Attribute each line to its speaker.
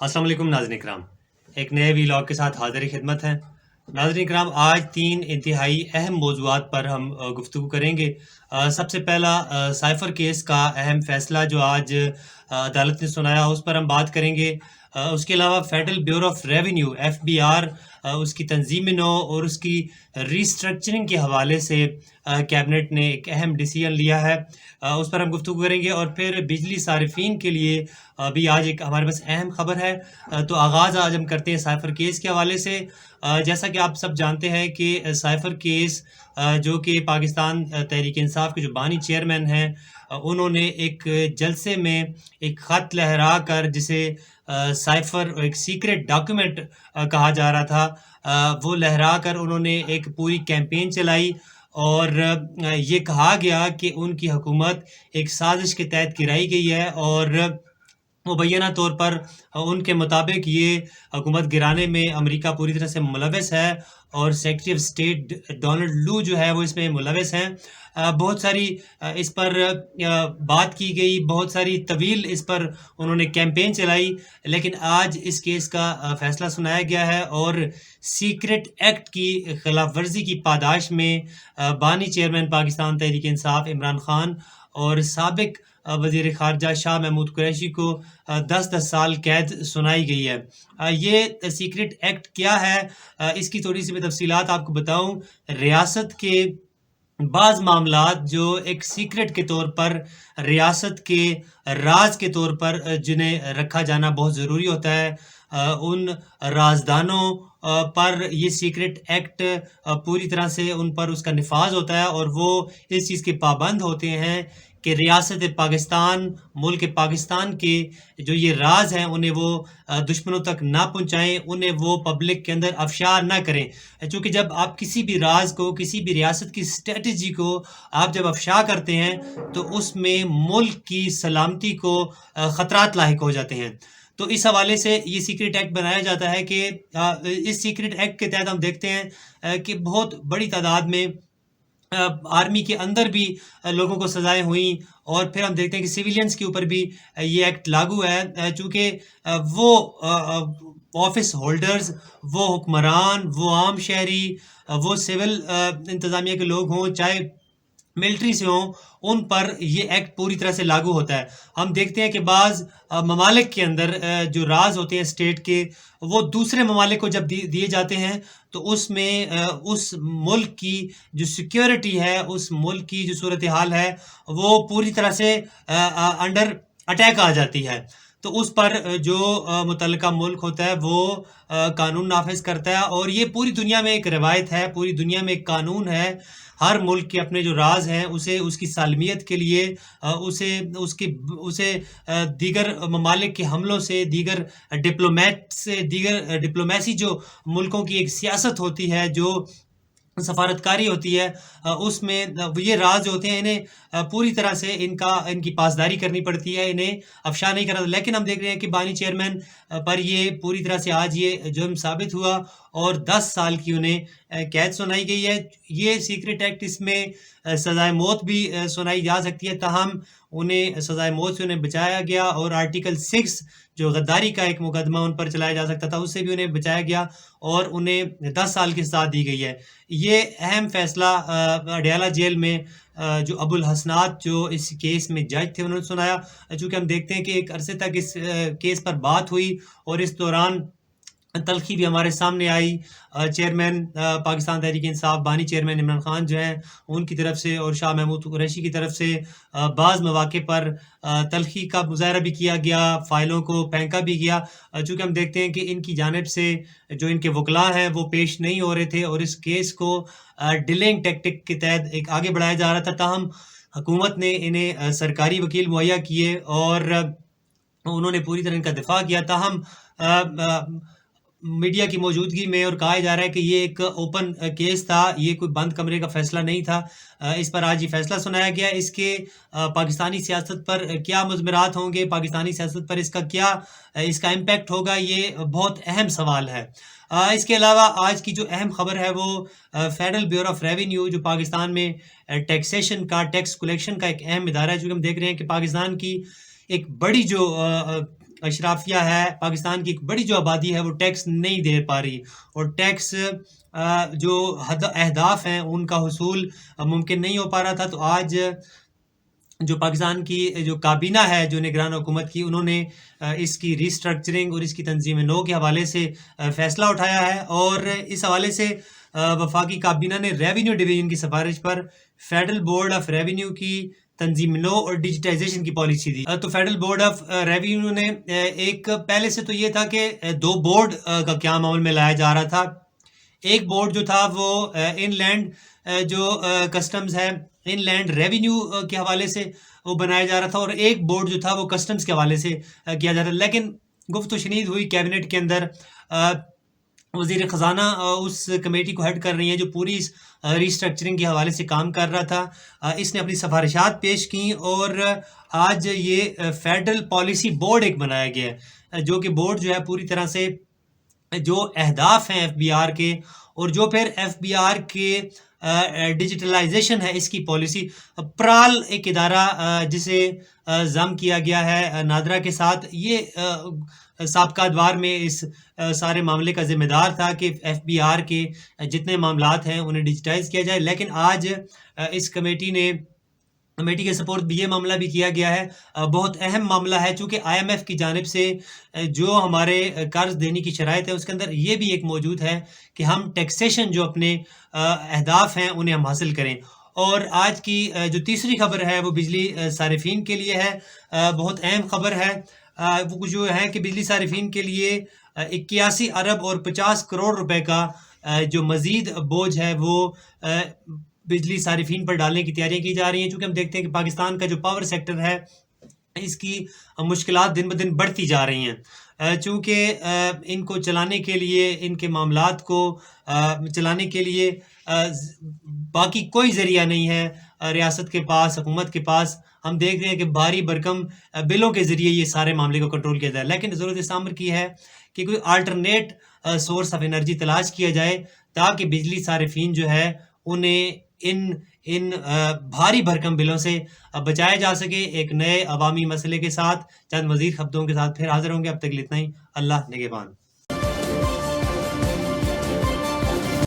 Speaker 1: अस्सलाम वालेकुम नाज़रीन इकराम, एक नए वीलॉग के साथ हाज़िर खिदमत हैं। नाज़रीन इकराम, आज 3 इंतहाई अहम मौज़ूआत पर हम गुफ्तगू करेंगे। सबसे पहला साइफ़र केस का अहम फ़ैसला जो आज अदालत ने सुनाया, उस पर हम बात करेंगे। उसके अलावा Federal bureau of revenue (FBR) उसकी तंज़ीम नौ और उसकी रीस्ट्रक्चरिंग के हवाले से कैबिनेट ने एक अहम डिसीजन लिया है। उस पर हम गुफ्तगू करेंगे। और फिर बिजली सारिफिन के लिए अभी आज एक हमारे पास अहम ख़बर है। तो आगाज़ आज हम करते हैं साइफ़र केस के हवाले से। जैसा कि आप सब जानते हैं कि साइफ़र केस जो कि पाकिस्तान तहरीक इंसाफ के जो बानी चेयरमैन हैं, उन्होंने एक जलसे में एक ख़त लहरा कर, जिसे साइफ़र एक सीक्रेट डॉक्यूमेंट कहा जा रहा था, वो लहरा कर उन्होंने एक पूरी कैंपेन चलाई। और ये कहा गया कि उनकी हुकूमत एक साजिश के तहत गिराई गई है, और मुबैना तौर पर उनके मुताबिक ये हुकूमत गिराने में अमेरिका पूरी तरह से मुलविस है, और सेक्रेटरी ऑफ स्टेट डोनाल्ड लू जो है वो इसमें मुलविस हैं। बहुत सारी इस पर बात की गई, बहुत सारी तवील इस पर उन्होंने कैंपेन चलाई, लेकिन आज इस केस का फ़ैसला सुनाया गया है। और सीक्रेट एक्ट की खिलाफ वर्जी की पादाश में बानी चेयरमैन पाकिस्तान तहरीक इंसाफ इमरान खान और साबिक वज़ीर ख़ारजा शाह महमूद कुरैशी को 10-10 साल कैद सुनाई गई है। ये सीक्रेट एक्ट क्या है, इसकी थोड़ी सी मैं तफसीलात आपको बताऊं। रियासत के बाज़ मामलात जो एक सीक्रेट के तौर पर, रियासत के राज के तौर पर जिन्हें रखा जाना बहुत ज़रूरी होता है, उन राजदानों पर ये सीक्रेट एक्ट पूरी तरह से उन पर उसका निफाज होता है, और वो इस चीज़ के पाबंद होते हैं कि रियासत पाकिस्तान, मुल्क पाकिस्तान के जो ये राज हैं उन्हें वो दुश्मनों तक ना पहुँचाएँ, उन्हें वो पब्लिक के अंदर अफ़शा ना करें। चूँकि जब आप किसी भी राज को, किसी भी रियासत की स्ट्रेटजी को आप जब अफ़शा करते हैं, तो उसमें मुल्क की सलामती को ख़तरात लाहिक हो जाते हैं। तो इस हवाले से ये सीक्रेट एक्ट बनाया जाता है कि इस सीक्रेट एक्ट के तहत हम देखते हैं कि बहुत बड़ी तादाद में आर्मी के अंदर भी लोगों को सज़ाएँ हुई, और फिर हम देखते हैं कि सिविलियंस के ऊपर भी ये एक्ट लागू है। चूँकि वो ऑफ़िस होल्डर्स, वो हुक्मरान, वो आम शहरी, वो सिविल इंतज़ामिया के लोग हों, चाहे मिलिट्री से हों, उन पर ये एक्ट पूरी तरह से लागू होता है। हम देखते हैं कि बाज़ ममालिक के अंदर जो राज होते हैं स्टेट के, वो दूसरे ममालिक को जब दिए जाते हैं, तो उसमें उस मुल्क की जो सिक्योरिटी है, उस मुल्क की जो सूरत हाल है, वो पूरी तरह से अंडर अटैक आ जाती है। तो उस पर जो मुतल्लिका मुल्क होता है वो कानून नाफिज करता है। और ये पूरी दुनिया में एक रवायत है, पूरी दुनिया में एक कानून है। हर मुल्क के अपने जो राज हैं, उसे उसकी सालमियत के लिए उसे दीगर ममालिक के हमलों से, दीगर डिप्लोमेसी जो मुल्कों की एक सियासत होती है, जो सफारतकारी होती है, उसमें ये राज जो होते हैं, इन्हें पूरी तरह से इनकी पासदारी करनी पड़ती है, इन्हें अफ़शा नहीं करना। लेकिन हम देख रहे हैं कि बानी चेयरमैन पर ये पूरी तरह से आज ये जुर्म साबित हुआ, और 10 साल की उन्हें कैद सुनाई गई है। ये सीक्रेट एक्ट, इसमें सज़ाए मौत भी सुनाई जा सकती है, ताहम उन्हें सज़ाए मौत से उन्हें बचाया गया। और आर्टिकल 6 जो गद्दारी का एक मुकदमा उन पर चलाया जा सकता था, उससे भी उन्हें बचाया गया, और उन्हें 10 साल की सज़ा दी गई है। ये अहम फ़ैसला अडयाला जेल में जो अबुल हसनात जो इस केस में जज थे, उन्होंने सुनाया। चूँकि हम देखते हैं कि एक अरसे तक इस केस पर बात हुई, और इस दौरान तल्खी भी हमारे सामने आई। चेयरमैन पाकिस्तान तहरीक इंसाफ बानी चेयरमैन इमरान खान जो हैं, उनकी तरफ से, और शाह महमूद कुरैशी की तरफ से बाज़ मौक़े पर तल्खी का मुज़ाहरा भी किया गया, फ़ाइलों को फेंका भी गया। चूँकि हम देखते हैं कि इनकी जानिब से जो इनके वकला हैं वो पेश नहीं हो रहे थे, और इस केस को डिलेइंग टैक्टिक के तहत एक आगे बढ़ाया जा रहा था। ताहम हुकूमत ने इन्हें सरकारी वकील मुहैया किए, और उन्होंने पूरी तरह इनका दिफ़ा किया। ताहम मीडिया की मौजूदगी में, और कहा जा रहा है कि ये एक ओपन केस था, ये कोई बंद कमरे का फ़ैसला नहीं था। इस पर आज ये फ़ैसला सुनाया गया। इसके पाकिस्तानी सियासत पर क्या मुज़मरात होंगे, पाकिस्तानी सियासत पर इसका इम्पैक्ट होगा, ये बहुत अहम सवाल है। इसके अलावा आज की जो अहम ख़बर है वो फ़ेडरल ब्यूरो ऑफ़ रेवेन्यू, जो पाकिस्तान में टैक्स कलेक्शन का एक अहम इदारा है। चूँकि हम देख रहे हैं कि पाकिस्तान की एक बड़ी जो اشرافیہ ہے پاکستان کی، ایک بڑی جو آبادی ہے وہ ٹیکس نہیں دے پا رہی، اور ٹیکس جو اہداف ہیں ان کا حصول ممکن نہیں ہو پا رہا تھا۔ تو آج جو پاکستان کی جو کابینہ ہے جو نگران حکومت کی، انہوں نے اس کی ریسٹرکچرنگ اور اس کی تنظیم نو کے حوالے سے فیصلہ اٹھایا ہے، اور اس حوالے سے وفاقی کابینہ نے ریونیو ڈویژن کی سفارش پر فیڈرل بورڈ آف ریونیو کی تنظیم نو اور ڈیجیٹائزیشن کی پالیسی دی۔ تو فیڈرل بورڈ آف ریونیو نے ایک پہلے سے تو یہ تھا کہ 2 بورڈ کا قیام عمل میں لایا جا رہا تھا۔ ایک بورڈ جو تھا وہ ان لینڈ جو کسٹمز ہے، ان لینڈ ریونیو کے حوالے سے وہ بنایا جا رہا تھا، اور ایک بورڈ جو تھا وہ کسٹمز کے حوالے سے کیا جا رہا تھا۔ لیکن گفت و شنید ہوئی کیبنٹ کے اندر، وزیر خزانہ اس کمیٹی کو ہیڈ کر رہی ہیں جو پوری ریسٹرکچرنگ کے حوالے سے کام کر رہا تھا۔ اس نے اپنی سفارشات پیش کیں، اور آج یہ فیڈرل پالیسی بورڈ ایک بنایا گیا ہے، جو کہ بورڈ جو ہے پوری طرح سے جو اہداف ہیں ایف بی آر کے، اور جو پھر ایف بی آر کے ڈیجیٹلائزیشن ہے اس کی پالیسی، پرال ایک ادارہ جسے ضم کیا گیا ہے نادرا کے ساتھ، یہ سابقہ ادوار میں اس سارے معاملے کا ذمہ دار تھا کہ ایف بی آر کے جتنے معاملات ہیں انہیں ڈیجیٹائز کیا جائے۔ لیکن آج اس کمیٹی کے سپورٹ بھی یہ معاملہ بھی کیا گیا ہے، بہت اہم معاملہ ہے، چونکہ آئی ایم ایف کی جانب سے جو ہمارے قرض دینے کی شرائط ہے اس کے اندر یہ بھی ایک موجود ہے کہ ہم ٹیکسیشن جو اپنے اہداف ہیں انہیں ہم حاصل کریں۔ اور آج کی جو تیسری خبر ہے وہ بجلی صارفین کے لیے ہے، بہت اہم خبر ہے، وہ جو ہے کہ بجلی صارفین کے لیے 81 ارب اور 50 کروڑ روپے کا جو مزید بوجھ ہے وہ بجلی صارفین پر ڈالنے کی تیاریاں کی جا رہی ہیں، چونکہ ہم دیکھتے ہیں کہ پاکستان کا جو پاور سیکٹر ہے اس کی مشکلات دن بدن بڑھتی جا رہی ہیں، چونکہ ان کو چلانے کے لیے، ان کے معاملات کو چلانے کے لیے باقی کوئی ذریعہ نہیں ہے ریاست کے پاس، حکومت کے پاس۔ ہم دیکھ رہے ہیں کہ بھاری بھرکم بلوں کے ذریعے یہ سارے معاملے کو کنٹرول کیا جائے، لیکن ضرورت اس امر کی ہے کہ کوئی آلٹرنیٹ سورس آف انرجی تلاش کیا جائے تاکہ بجلی صارفین جو ہے انہیں ان بھاری بھرکم بلوں سے بچایا جا سکے۔ ایک نئے عوامی مسئلے کے ساتھ، چند مزید خبروں کے ساتھ پھر حاضر ہوں گے، اب تک اتنا ہی۔ اللہ نگہبان۔